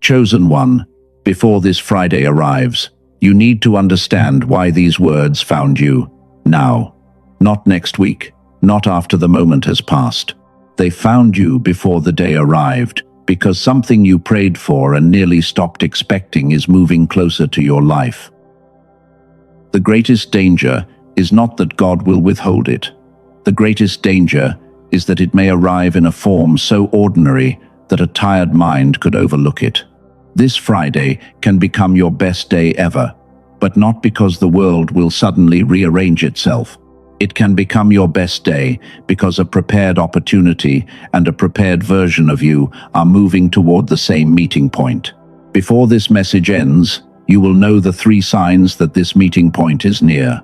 Chosen one, before this Friday arrives, you need to understand why these words found you now, not next week, not after the moment has passed. They found you before the day arrived, because something you prayed for and nearly stopped expecting is moving closer to your life. The greatest danger is not that God will withhold it. The greatest danger is that it may arrive in a form so ordinary that a tired mind could overlook it. This Friday can become your best day ever, but not because the world will suddenly rearrange itself. It can become your best day because a prepared opportunity and a prepared version of you are moving toward the same meeting point. Before this message ends, you will know the 3 signs that this meeting point is near.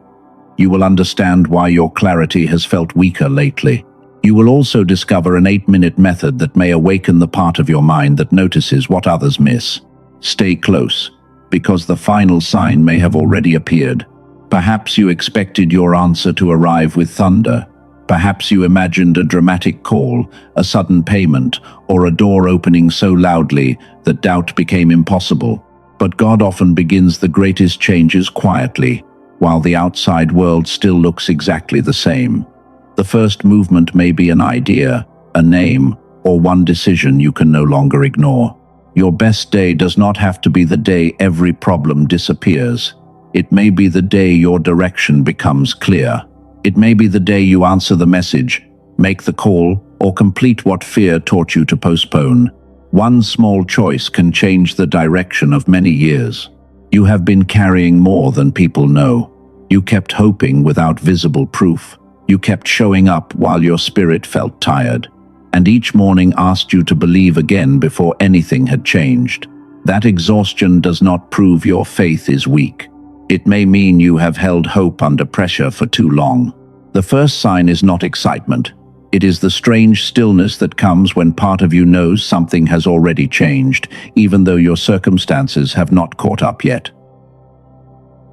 You will understand why your clarity has felt weaker lately. You will also discover an 8-minute method that may awaken the part of your mind that notices what others miss. Stay close, because the final sign may have already appeared. Perhaps you expected your answer to arrive with thunder. Perhaps you imagined a dramatic call, a sudden payment, or a door opening so loudly that doubt became impossible. But God often begins the greatest changes quietly, while the outside world still looks exactly the same. The first movement may be an idea, a name, or one decision you can no longer ignore. Your best day does not have to be the day every problem disappears. It may be the day your direction becomes clear. It may be the day you answer the message, make the call, or complete what fear taught you to postpone. One small choice can change the direction of many years. You have been carrying more than people know. You kept hoping without visible proof. You kept showing up while your spirit felt tired, and each morning asked you to believe again before anything had changed. That exhaustion does not prove your faith is weak. It may mean you have held hope under pressure for too long. The first sign is not excitement. It is the strange stillness that comes when part of you knows something has already changed, even though your circumstances have not caught up yet.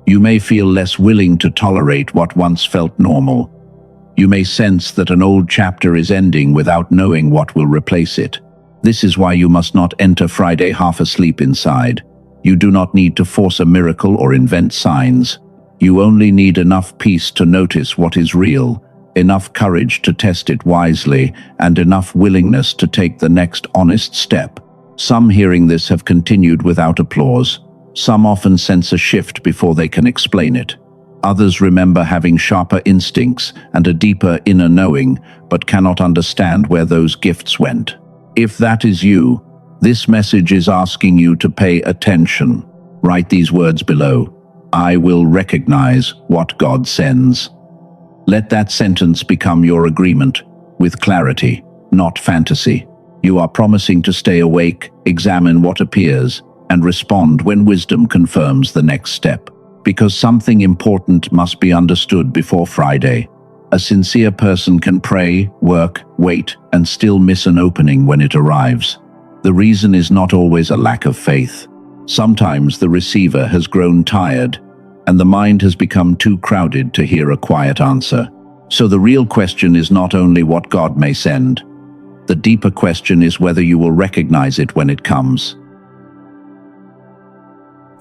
You may feel less willing to tolerate what once felt normal. You may sense that an old chapter is ending without knowing what will replace it. This is why you must not enter Friday half asleep inside. You do not need to force a miracle or invent signs. You only need enough peace to notice what is real, enough courage to test it wisely, and enough willingness to take the next honest step. Some hearing this have continued without applause. Some often sense a shift before they can explain it. Others remember having sharper instincts and a deeper inner knowing, but cannot understand where those gifts went. If that is you, this message is asking you to pay attention. Write these words below. I will recognize what God sends. Let that sentence become your agreement, with clarity, not fantasy. You are promising to stay awake, examine what appears, and respond when wisdom confirms the next step. Because something important must be understood before Friday. A sincere person can pray, work, wait, and still miss an opening when it arrives. The reason is not always a lack of faith. Sometimes the receiver has grown tired, and the mind has become too crowded to hear a quiet answer. So the real question is not only what God may send. The deeper question is whether you will recognize it when it comes.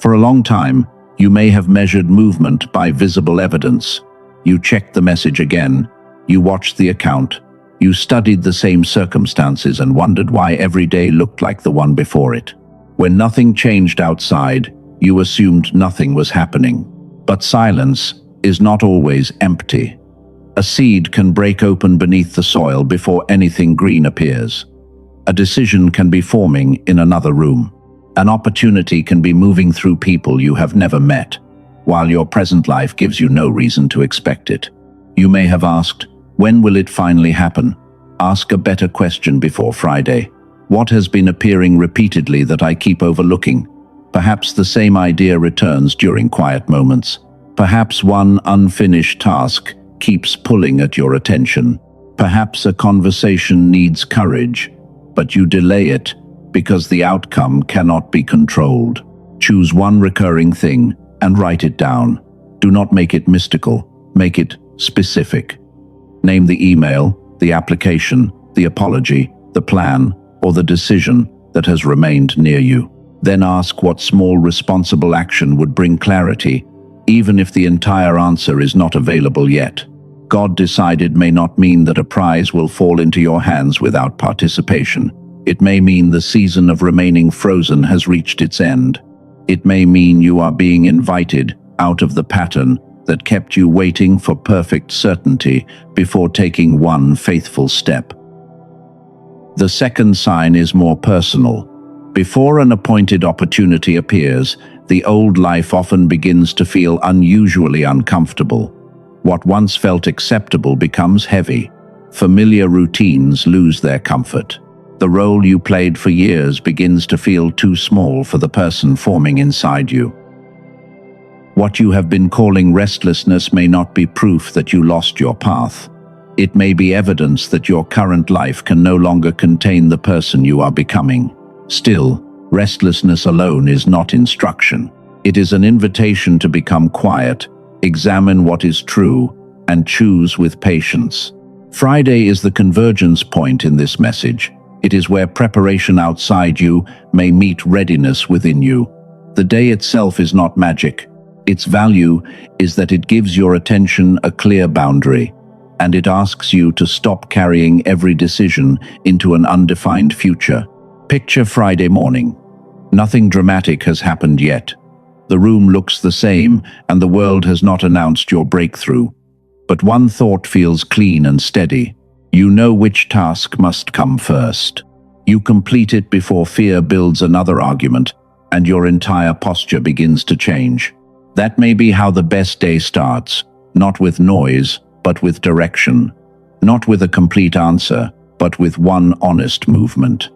For a long time, you may have measured movement by visible evidence. You checked the message again. You watched the account. You studied the same circumstances and wondered why every day looked like the one before it. When nothing changed outside, you assumed nothing was happening. But silence is not always empty. A seed can break open beneath the soil before anything green appears. A decision can be forming in another room. An opportunity can be moving through people you have never met, while your present life gives you no reason to expect it. You may have asked, when will it finally happen? Ask a better question before Friday. What has been appearing repeatedly that I keep overlooking? Perhaps the same idea returns during quiet moments. Perhaps one unfinished task keeps pulling at your attention. Perhaps a conversation needs courage, but you delay it because the outcome cannot be controlled. Choose one recurring thing and write it down. Do not make it mystical, make it specific. Name the email, the application, the apology, the plan, or the decision that has remained near you. Then ask what small responsible action would bring clarity, even if the entire answer is not available yet. God decided may not mean that a prize will fall into your hands without participation. It may mean the season of remaining frozen has reached its end. It may mean you are being invited out of the pattern that kept you waiting for perfect certainty before taking one faithful step. The second sign is more personal. Before an appointed opportunity appears, the old life often begins to feel unusually uncomfortable. What once felt acceptable becomes heavy. Familiar routines lose their comfort. The role you played for years begins to feel too small for the person forming inside you. What you have been calling restlessness may not be proof that you lost your path. It may be evidence that your current life can no longer contain the person you are becoming. Still, restlessness alone is not instruction. It is an invitation to become quiet, examine what is true, and choose with patience. Friday is the convergence point in this message. It is where preparation outside you may meet readiness within you. The day itself is not magic. Its value is that it gives your attention a clear boundary, and it asks you to stop carrying every decision into an undefined future. Picture Friday morning. Nothing dramatic has happened yet. The room looks the same, and the world has not announced your breakthrough. But one thought feels clean and steady. You know which task must come first. You complete it before fear builds another argument, and your entire posture begins to change. That may be how the best day starts, not with noise, but with direction. Not with a complete answer, but with one honest movement.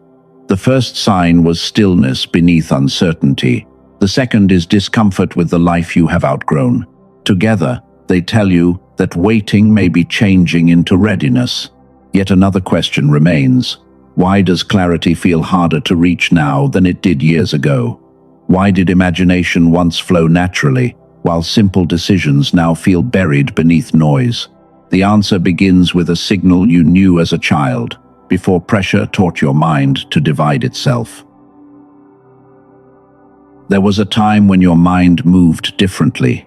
The first sign was stillness beneath uncertainty. The second is discomfort with the life you have outgrown. Together, they tell you that waiting may be changing into readiness. Yet another question remains. Why does clarity feel harder to reach now than it did years ago? Why did imagination once flow naturally, while simple decisions now feel buried beneath noise? The answer begins with a signal you knew as a child, before pressure taught your mind to divide itself. There was a time when your mind moved differently.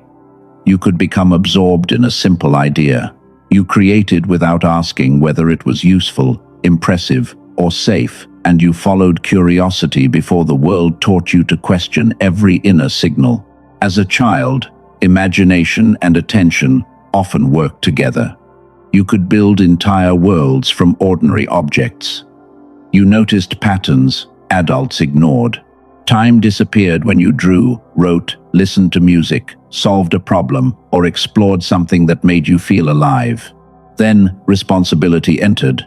You could become absorbed in a simple idea. You created without asking whether it was useful, impressive, or safe, and you followed curiosity before the world taught you to question every inner signal. As a child, imagination and attention often worked together. You could build entire worlds from ordinary objects. You noticed patterns adults ignored. Time disappeared when you drew, wrote, listened to music, solved a problem, or explored something that made you feel alive. Then responsibility entered.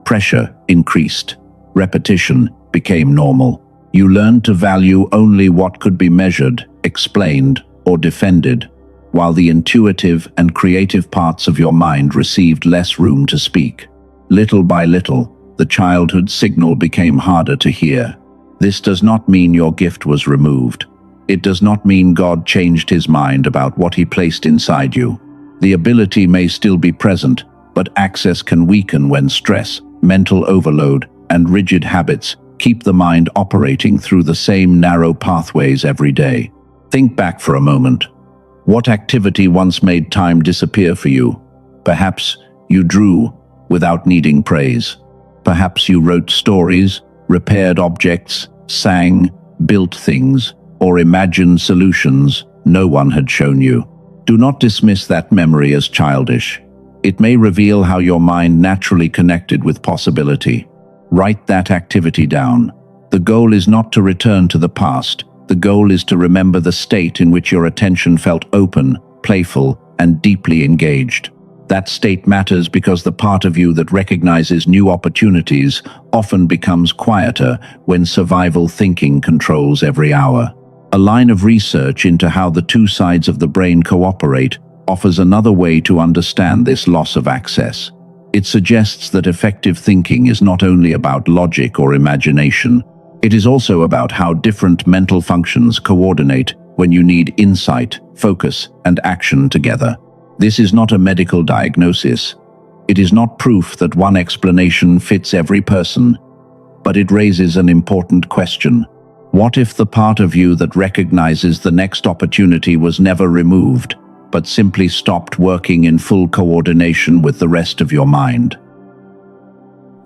Pressure increased. Repetition became normal. You learned to value only what could be measured, explained, or defended, while the intuitive and creative parts of your mind received less room to speak. Little by little, the childhood signal became harder to hear. This does not mean your gift was removed. It does not mean God changed his mind about what he placed inside you. The ability may still be present, but access can weaken when stress, mental overload, and rigid habits keep the mind operating through the same narrow pathways every day. Think back for a moment. What activity once made time disappear for you? Perhaps you drew without needing praise. Perhaps you wrote stories, repaired objects, sang, built things, or imagined solutions no one had shown you. Do not dismiss that memory as childish. It may reveal how your mind naturally connected with possibility. Write that activity down. The goal is not to return to the past. The goal is to remember the state in which your attention felt open, playful, and deeply engaged. That state matters because the part of you that recognizes new opportunities often becomes quieter when survival thinking controls every hour. A line of research into how the two sides of the brain cooperate offers another way to understand this loss of access. It suggests that effective thinking is not only about logic or imagination, it is also about how different mental functions coordinate when you need insight, focus, and action together. This is not a medical diagnosis. It is not proof that one explanation fits every person, but it raises an important question. What if the part of you that recognizes the next opportunity was never removed, but simply stopped working in full coordination with the rest of your mind?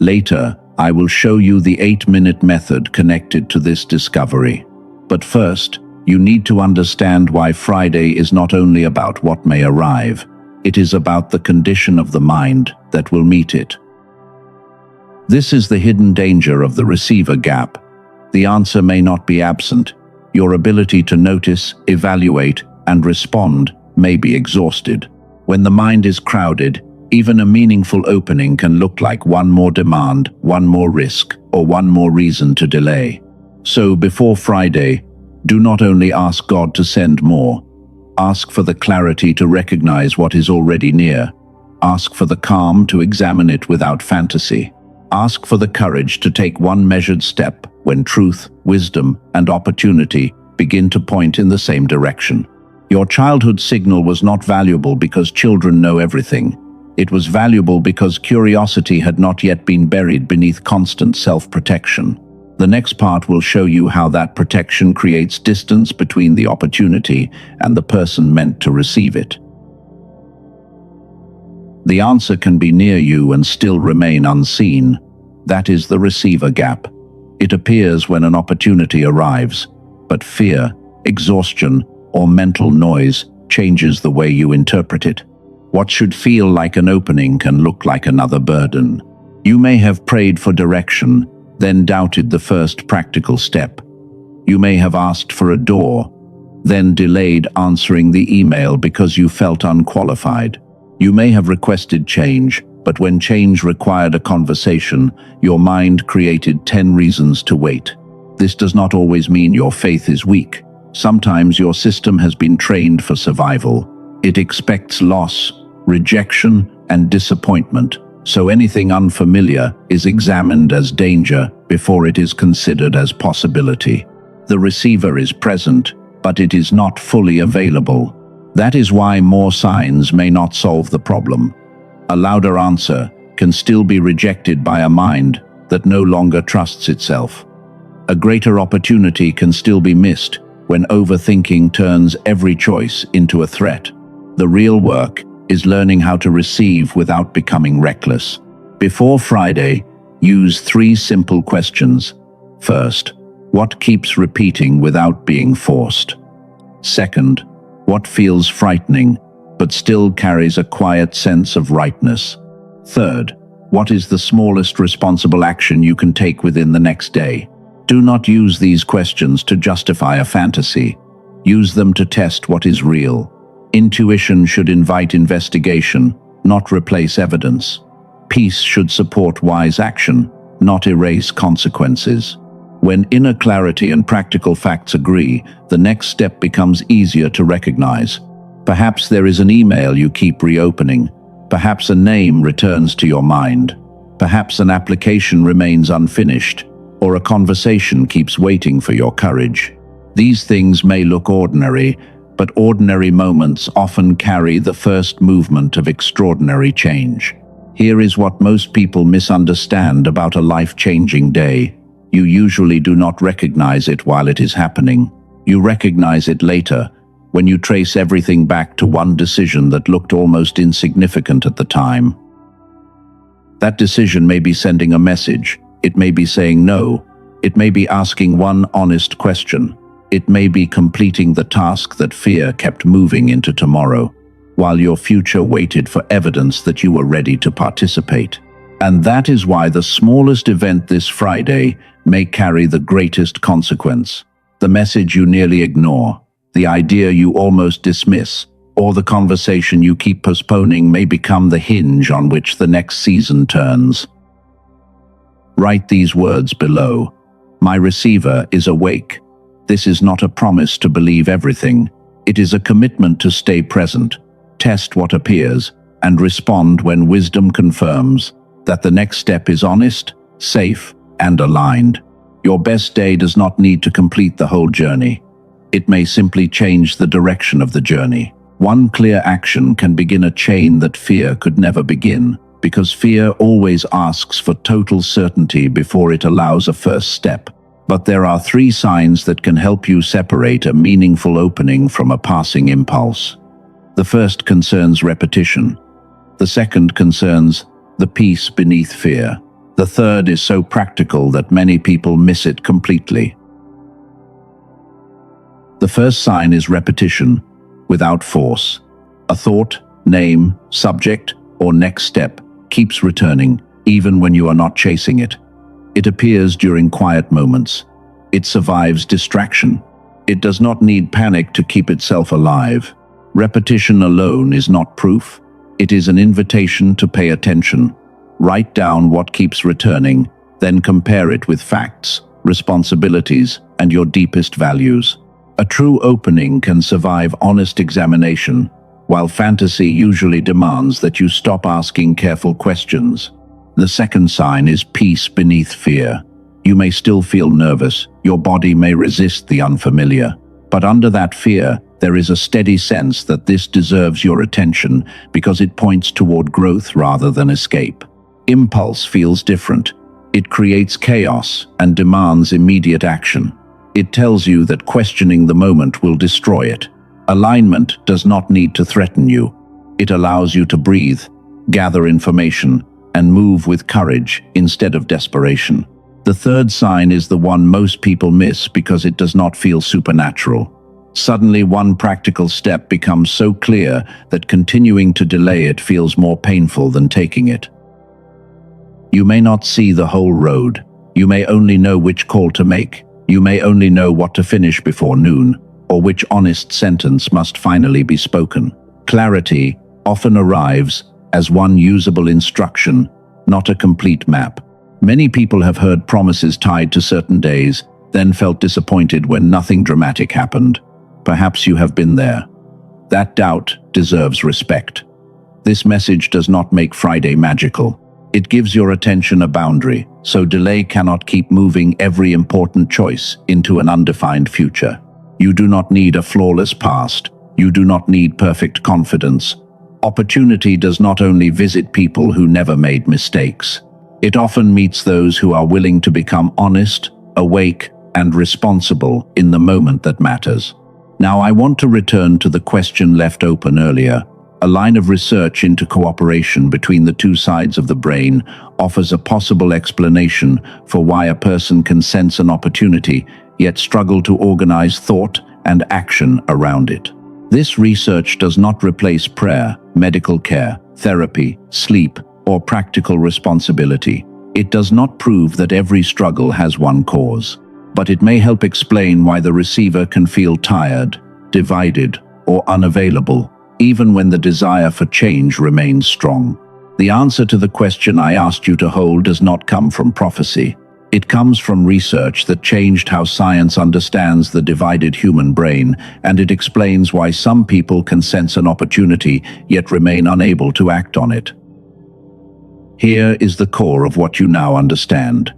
Later, I will show you the 8-minute method connected to this discovery. But first, you need to understand why Friday is not only about what may arrive, it is about the condition of the mind that will meet it. This is the hidden danger of the receiver gap. The answer may not be absent. Your ability to notice, evaluate, and respond may be exhausted. When the mind is crowded, even a meaningful opening can look like one more demand, one more risk, or one more reason to delay. So before Friday, do not only ask God to send more. Ask for the clarity to recognize what is already near. Ask for the calm to examine it without fantasy. Ask for the courage to take one measured step when truth, wisdom, and opportunity begin to point in the same direction. Your childhood signal was not valuable because children know everything. It was valuable because curiosity had not yet been buried beneath constant self-protection. The next part will show you how that protection creates distance between the opportunity and the person meant to receive it. The answer can be near you and still remain unseen. That is the receiver gap. It appears when an opportunity arrives, but fear, exhaustion, or mental noise changes the way you interpret it. What should feel like an opening can look like another burden. You may have prayed for direction, then doubted the first practical step. You may have asked for a door, then delayed answering the email because you felt unqualified. You may have requested change, but when change required a conversation, your mind created 10 reasons to wait. This does not always mean your faith is weak. Sometimes your system has been trained for survival. It expects loss, rejection, and disappointment, so anything unfamiliar is examined as danger before it is considered as possibility. The receiver is present, but it is not fully available. That is why more signs may not solve the problem. A louder answer can still be rejected by a mind that no longer trusts itself. A greater opportunity can still be missed when overthinking turns every choice into a threat. The real work is learning how to receive without becoming reckless. Before Friday, use 3 simple questions. First, what keeps repeating without being forced? Second, what feels frightening but still carries a quiet sense of rightness? Third, what is the smallest responsible action you can take within the next day? Do not use these questions to justify a fantasy. Use them to test what is real. Intuition should invite investigation, not replace evidence. Peace should support wise action, not erase consequences. When inner clarity and practical facts agree, the next step becomes easier to recognize. Perhaps there is an email you keep reopening. Perhaps a name returns to your mind. Perhaps an application remains unfinished, or a conversation keeps waiting for your courage. These things may look ordinary, but ordinary moments often carry the first movement of extraordinary change. Here is what most people misunderstand about a life-changing day. You usually do not recognize it while it is happening. You recognize it later, when you trace everything back to one decision that looked almost insignificant at the time. That decision may be sending a message. It may be saying no. It may be asking one honest question. It may be completing the task that fear kept moving into tomorrow, while your future waited for evidence that you were ready to participate. And that is why the smallest event this Friday may carry the greatest consequence. The message you nearly ignore, the idea you almost dismiss, or the conversation you keep postponing may become the hinge on which the next season turns. Write these words below. My receiver is awake. This is not a promise to believe everything. It is a commitment to stay present, test what appears, and respond when wisdom confirms that the next step is honest, safe, and aligned. Your best day does not need to complete the whole journey. It may simply change the direction of the journey. One clear action can begin a chain that fear could never begin, because fear always asks for total certainty before it allows a first step. But there are 3 signs that can help you separate a meaningful opening from a passing impulse. The first concerns repetition. The second concerns the peace beneath fear. The third is so practical that many people miss it completely. The first sign is repetition, without force. A thought, name, subject, or next step keeps returning, even when you are not chasing it. It appears during quiet moments. It survives distraction. It does not need panic to keep itself alive. Repetition alone is not proof. It is an invitation to pay attention. Write down what keeps returning, then compare it with facts, responsibilities, and your deepest values. A true opening can survive honest examination, while fantasy usually demands that you stop asking careful questions. The second sign is peace beneath fear. You may still feel nervous, your body may resist the unfamiliar, but under that fear, there is a steady sense that this deserves your attention because it points toward growth rather than escape. Impulse feels different. It creates chaos and demands immediate action. It tells you that questioning the moment will destroy it. Alignment does not need to threaten you. It allows you to breathe, gather information, and move with courage instead of desperation. The third sign is the one most people miss because it does not feel supernatural. Suddenly, one practical step becomes so clear that continuing to delay it feels more painful than taking it. You may not see the whole road. You may only know which call to make. You may only know what to finish before noon, or which honest sentence must finally be spoken. Clarity often arrives as one usable instruction, not a complete map. Many people have heard promises tied to certain days, then felt disappointed when nothing dramatic happened. Perhaps you have been there. That doubt deserves respect. This message does not make Friday magical. It gives your attention a boundary, so delay cannot keep moving every important choice into an undefined future. You do not need a flawless past. You do not need perfect confidence. Opportunity does not only visit people who never made mistakes. It often meets those who are willing to become honest, awake, and responsible in the moment that matters. Now, I want to return to the question left open earlier. A line of research into cooperation between the 2 sides of the brain offers a possible explanation for why a person can sense an opportunity, yet struggle to organize thought and action around it. This research does not replace prayer, medical care, therapy, sleep, or practical responsibility. It does not prove that every struggle has one cause, but it may help explain why the receiver can feel tired, divided, or unavailable, even when the desire for change remains strong. The answer to the question I asked you to hold does not come from prophecy. It comes from research that changed how science understands the divided human brain, and it explains why some people can sense an opportunity yet remain unable to act on it. Here is the core of what you now understand.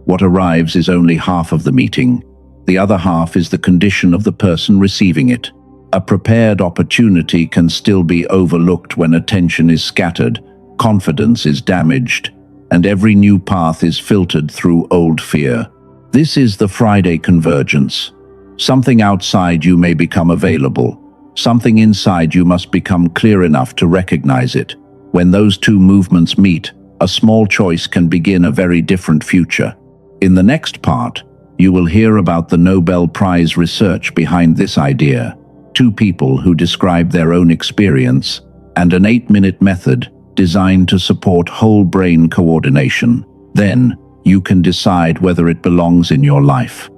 What arrives is only half of the meeting. The other half is the condition of the person receiving it. A prepared opportunity can still be overlooked when attention is scattered, confidence is damaged, and every new path is filtered through old fear. This is the Friday Convergence. Something outside you may become available. Something inside you must become clear enough to recognize it. When those 2 movements meet, a small choice can begin a very different future. In the next part, you will hear about the Nobel Prize research behind this idea, 2 people who describe their own experience, and an 8-minute method designed to support whole brain coordination. Then, you can decide whether it belongs in your life.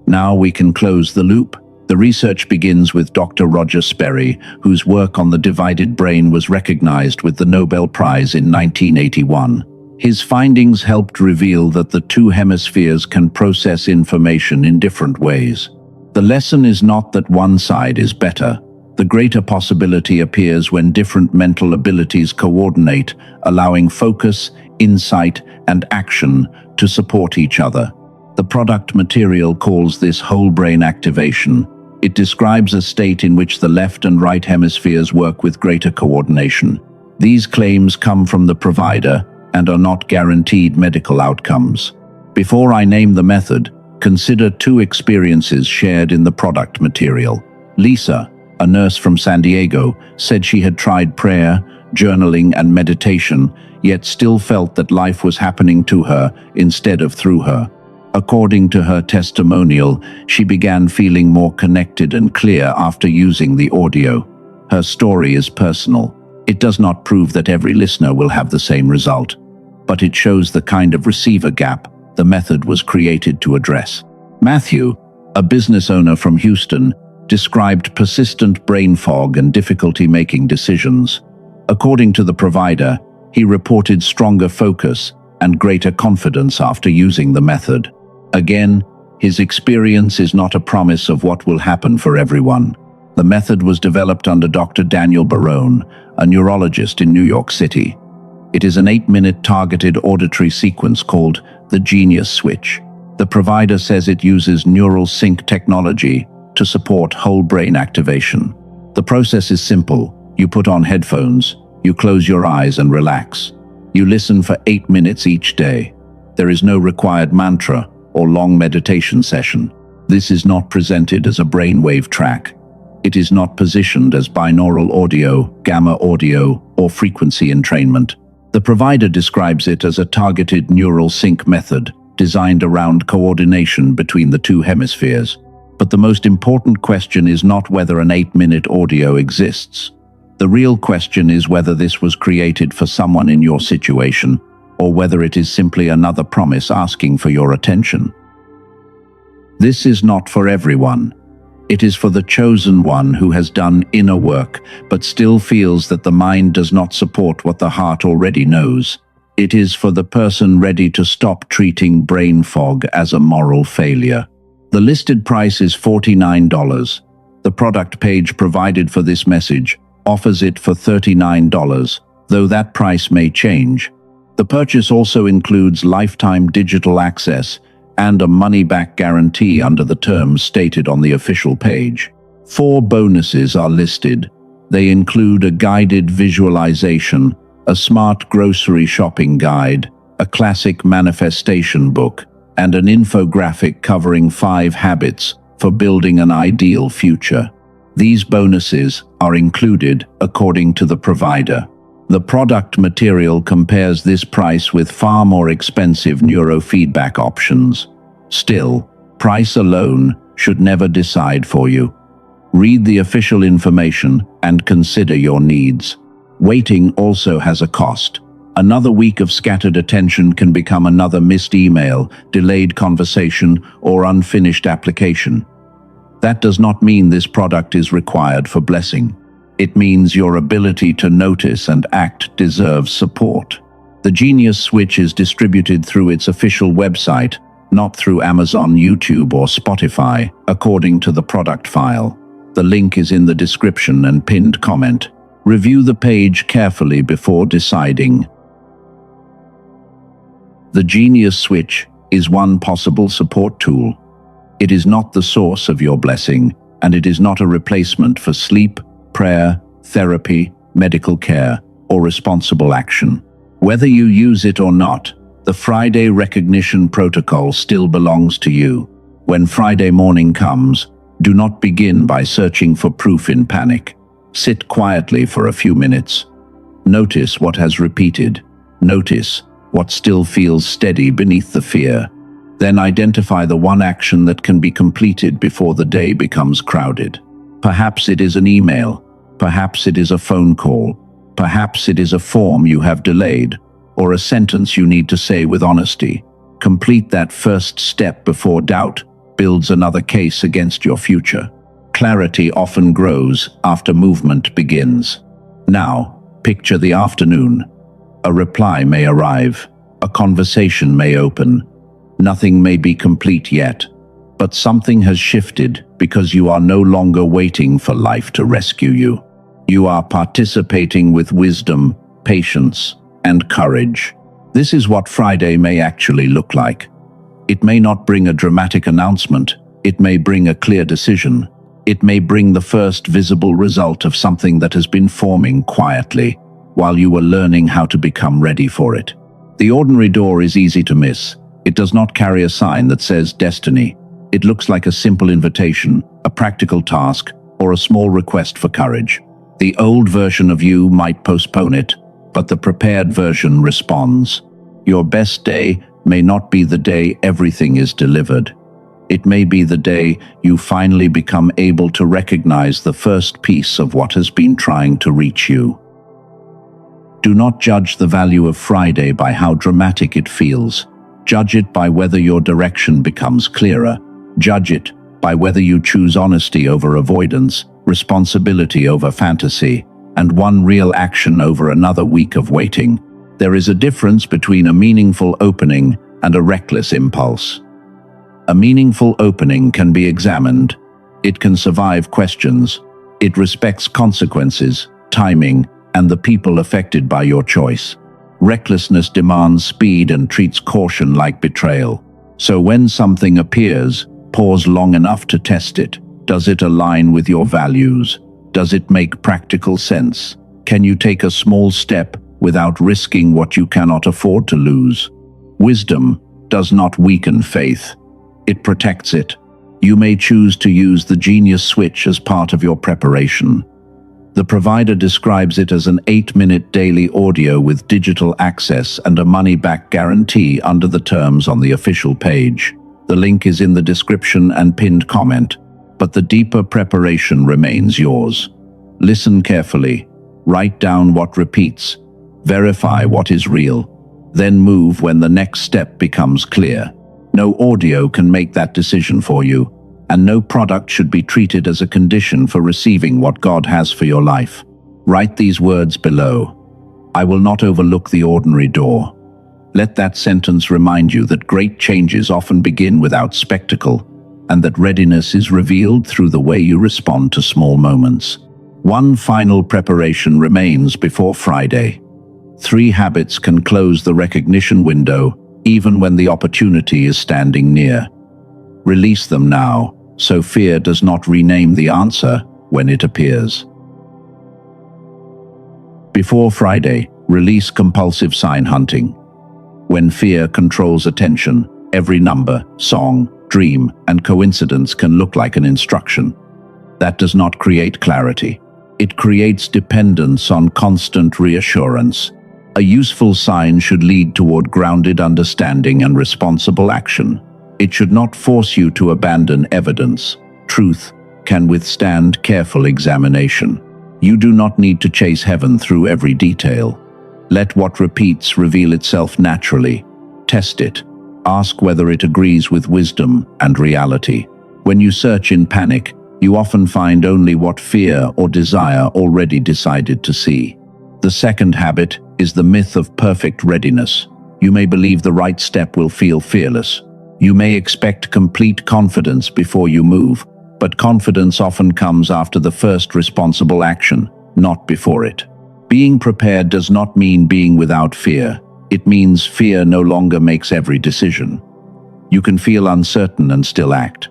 Now we can close the loop. The research begins with Dr. Roger Sperry, whose work on the divided brain was recognized with the Nobel Prize in 1981. His findings helped reveal that the 2 hemispheres can process information in different ways. The lesson is not that one side is better. The greater possibility appears when different mental abilities coordinate, allowing focus, insight, and action to support each other. The product material calls this whole brain activation. It describes a state in which the left and right hemispheres work with greater coordination. These claims come from the provider and are not guaranteed medical outcomes. Before I name the method, consider two experiences shared in the product material. Lisa, a nurse from San Diego, said she had tried prayer, journaling, and meditation, yet still felt that life was happening to her instead of through her. According to her testimonial, she began feeling more connected and clear after using the audio. Her story is personal. It does not prove that every listener will have the same result, but it shows the kind of receiver gap the method was created to address. Matthew, a business owner from Houston, described persistent brain fog and difficulty making decisions. According to the provider, he reported stronger focus and greater confidence after using the method. Again, his experience is not a promise of what will happen for everyone. The method was developed under Dr. Daniel Barone, a neurologist in New York City. It is an 8-minute targeted auditory sequence called the Genius Switch. The provider says it uses neural sync technology to support whole brain activation. The process is simple. You put on headphones, you close your eyes and relax. You listen for 8 minutes each day. There is no required mantra or long meditation session. This is not presented as a brainwave track. It is not positioned as binaural audio, gamma audio, or frequency entrainment. The provider describes it as a targeted neural sync method designed around coordination between the two hemispheres. But the most important question is not whether an 8-minute audio exists. The real question is whether this was created for someone in your situation, or whether it is simply another promise asking for your attention. This is not for everyone. It is for the chosen one who has done inner work, but still feels that the mind does not support what the heart already knows. It is for the person ready to stop treating brain fog as a moral failure. The listed price is $49. The product page provided for this message offers it for $39, though that price may change. The purchase also includes lifetime digital access and a money-back guarantee under the terms stated on the official page. 4 bonuses are listed. They include a guided visualization, a smart grocery shopping guide, a classic manifestation book, and an infographic covering 5 habits for building an ideal future. These bonuses are included according to the provider. The product material compares this price with far more expensive neurofeedback options. Still, price alone should never decide for you. Read the official information and consider your needs. Waiting also has a cost. Another week of scattered attention can become another missed email, delayed conversation, or unfinished application. That does not mean this product is required for blessing. It means your ability to notice and act deserves support. The Genius Switch is distributed through its official website, not through Amazon, YouTube, or Spotify, according to the product file. The link is in the description and pinned comment. Review the page carefully before deciding. The Genius Switch is one possible support tool. It is not the source of your blessing, and it is not a replacement for sleep, prayer, therapy, medical care, or responsible action. Whether you use it or not, the Friday recognition protocol still belongs to you. When Friday morning comes, do not begin by searching for proof in panic. Sit quietly for a few minutes. Notice what has repeated. Notice what still feels steady beneath the fear. Then identify the one action that can be completed before the day becomes crowded. Perhaps it is an email. Perhaps it is a phone call. Perhaps it is a form you have delayed, or a sentence you need to say with honesty. Complete that first step before doubt builds another case against your future. Clarity often grows after movement begins. Now, picture the afternoon. A reply may arrive. A conversation may open. Nothing may be complete yet, but something has shifted because you are no longer waiting for life to rescue you. You are participating with wisdom, patience, and courage. This is what Friday may actually look like. It may not bring a dramatic announcement. It may bring a clear decision. It may bring the first visible result of something that has been forming quietly while you were learning how to become ready for it. The ordinary door is easy to miss. It does not carry a sign that says destiny. It looks like a simple invitation, a practical task, or a small request for courage. The old version of you might postpone it, but the prepared version responds. Your best day may not be the day everything is delivered. It may be the day you finally become able to recognize the first piece of what has been trying to reach you. Do not judge the value of Friday by how dramatic it feels. Judge it by whether your direction becomes clearer. Judge it by whether you choose honesty over avoidance, responsibility over fantasy, and one real action over another week of waiting. There is a difference between a meaningful opening and a reckless impulse. A meaningful opening can be examined. It can survive questions. It respects consequences, timing, and the people affected by your choice. Recklessness demands speed and treats caution like betrayal. So when something appears, pause long enough to test it. Does it align with your values? Does it make practical sense? Can you take a small step without risking what you cannot afford to lose? Wisdom does not weaken faith. It protects it. You may choose to use the Genius Switch as part of your preparation. The provider describes it as an 8-minute daily audio with digital access and a money-back guarantee under the terms on the official page. The link is in the description and pinned comment, but the deeper preparation remains yours. Listen carefully, write down what repeats, verify what is real, then move when the next step becomes clear. No audio can make that decision for you, and no product should be treated as a condition for receiving what God has for your life. Write these words below. I will not overlook the ordinary door. Let that sentence remind you that great changes often begin without spectacle, and that readiness is revealed through the way you respond to small moments. One final preparation remains before Friday. 3 habits can close the recognition window, even when the opportunity is standing near. Release them now, so fear does not rename the answer when it appears. Before Friday, release compulsive sign hunting. When fear controls attention, every number, song, dream, and coincidence can look like an instruction. That does not create clarity. It creates dependence on constant reassurance. A useful sign should lead toward grounded understanding and responsible action. It should not force you to abandon evidence. Truth can withstand careful examination. You do not need to chase heaven through every detail. Let what repeats reveal itself naturally. Test it. Ask whether it agrees with wisdom and reality. When you search in panic, you often find only what fear or desire already decided to see. The second habit is the myth of perfect readiness. You may believe the right step will feel fearless. You may expect complete confidence before you move, but confidence often comes after the first responsible action, not before it. Being prepared does not mean being without fear. It means fear no longer makes every decision. You can feel uncertain and still act.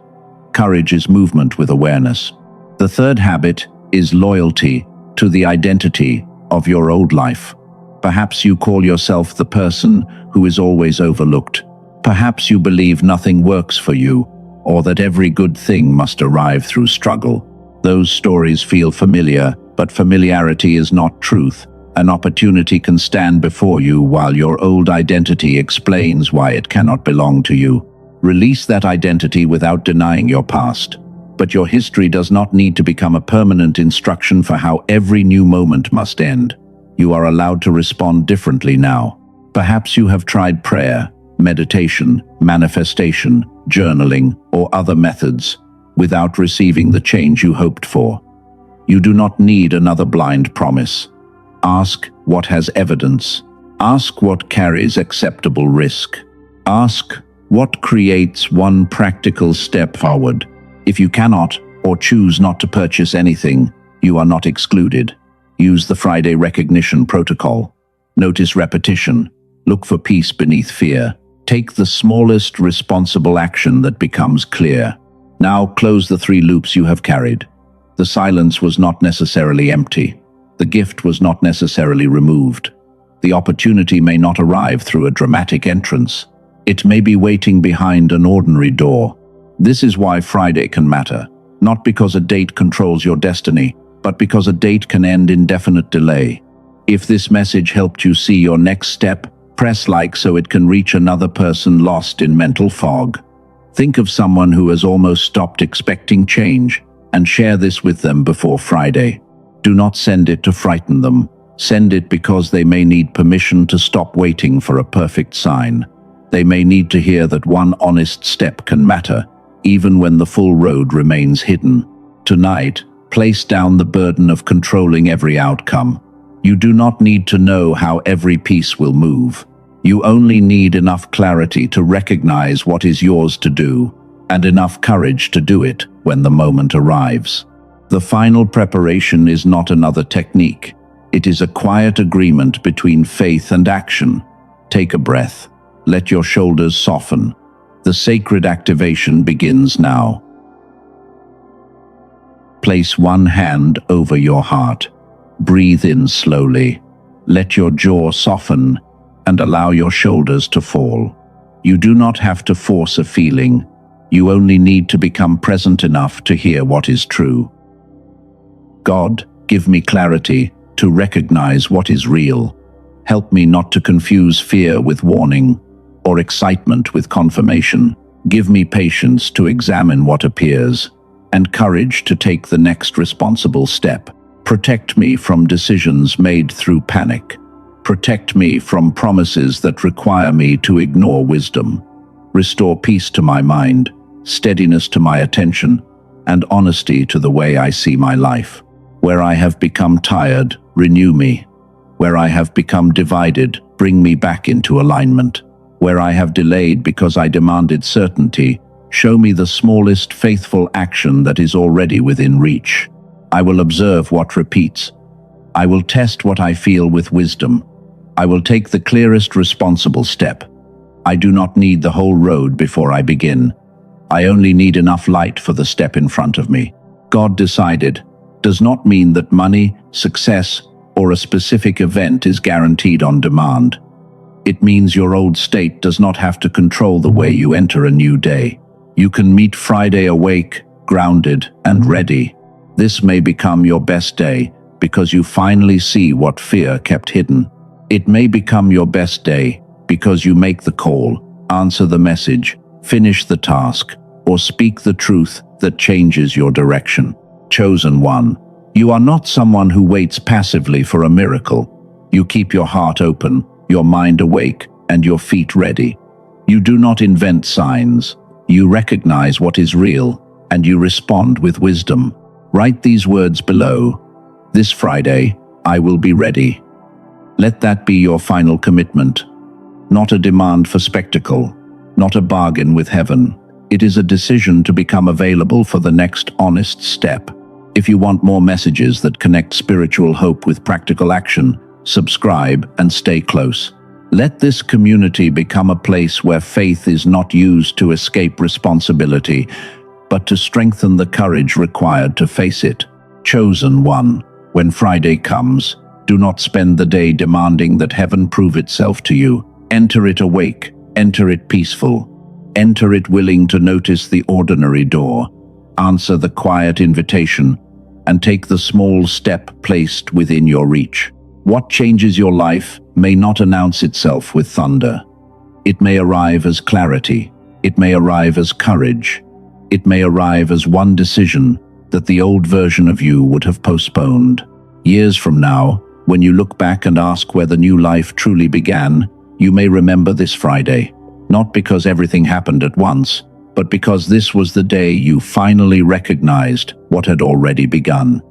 Courage is movement with awareness. The third habit is loyalty to the identity of your old life. Perhaps you call yourself the person who is always overlooked. Perhaps you believe nothing works for you, or that every good thing must arrive through struggle. Those stories feel familiar, but familiarity is not truth. An opportunity can stand before you while your old identity explains why it cannot belong to you. Release that identity without denying your past. But your history does not need to become a permanent instruction for how every new moment must end. You are allowed to respond differently now. Perhaps you have tried prayer, meditation, manifestation, journaling, or other methods without receiving the change you hoped for. You do not need another blind promise. Ask what has evidence. Ask what carries acceptable risk. Ask what creates one practical step forward. If you cannot or choose not to purchase anything, you are not excluded. Use the Friday recognition protocol. Notice repetition. Look for peace beneath fear. Take the smallest responsible action that becomes clear. Now close the 3 loops you have carried. The silence was not necessarily empty. The gift was not necessarily removed. The opportunity may not arrive through a dramatic entrance. It may be waiting behind an ordinary door. This is why Friday can matter. Not because a date controls your destiny, but because a date can end indefinite delay. If this message helped you see your next step, press like so it can reach another person lost in mental fog. Think of someone who has almost stopped expecting change, and share this with them before Friday. Do not send it to frighten them. Send it because they may need permission to stop waiting for a perfect sign. They may need to hear that one honest step can matter, even when the full road remains hidden. Tonight, place down the burden of controlling every outcome. You do not need to know how every piece will move. You only need enough clarity to recognize what is yours to do, and enough courage to do it when the moment arrives. The final preparation is not another technique. It is a quiet agreement between faith and action. Take a breath. Let your shoulders soften. The sacred activation begins now. Place one hand over your heart. Breathe in slowly. Let your jaw soften and allow your shoulders to fall. You do not have to force a feeling. You only need to become present enough to hear what is true. God, give me clarity to recognize what is real. Help me not to confuse fear with warning or excitement with confirmation. Give me patience to examine what appears and courage to take the next responsible step. Protect me from decisions made through panic. Protect me from promises that require me to ignore wisdom. Restore peace to my mind, steadiness to my attention, and honesty to the way I see my life. Where I have become tired, renew me. Where I have become divided, bring me back into alignment. Where I have delayed because I demanded certainty, show me the smallest faithful action that is already within reach. I will observe what repeats. I will test what I feel with wisdom. I will take the clearest responsible step. I do not need the whole road before I begin. I only need enough light for the step in front of me. God decided does not mean that money, success, or a specific event is guaranteed on demand. It means your old state does not have to control the way you enter a new day. You can meet Friday awake, grounded, and ready. This may become your best day because you finally see what fear kept hidden. It may become your best day because you make the call, answer the message, finish the task, or speak the truth that changes your direction. Chosen one, you are not someone who waits passively for a miracle. You keep your heart open, your mind awake, and your feet ready. You do not invent signs. You recognize what is real, and you respond with wisdom. Write these words below. This Friday, I will be ready. Let that be your final commitment. Not a demand for spectacle, not a bargain with heaven. It is a decision to become available for the next honest step. If you want more messages that connect spiritual hope with practical action, subscribe and stay close. Let this community become a place where faith is not used to escape responsibility, but to strengthen the courage required to face it. Chosen one, when Friday comes, do not spend the day demanding that heaven prove itself to you. Enter it awake, enter it peaceful, enter it willing to notice the ordinary door, answer the quiet invitation, and take the small step placed within your reach. What changes your life may not announce itself with thunder. It may arrive as clarity. It may arrive as courage. It may arrive as one decision that the old version of you would have postponed. Years from now, when you look back and ask where the new life truly began, you may remember this Friday, not because everything happened at once, but because this was the day you finally recognized what had already begun.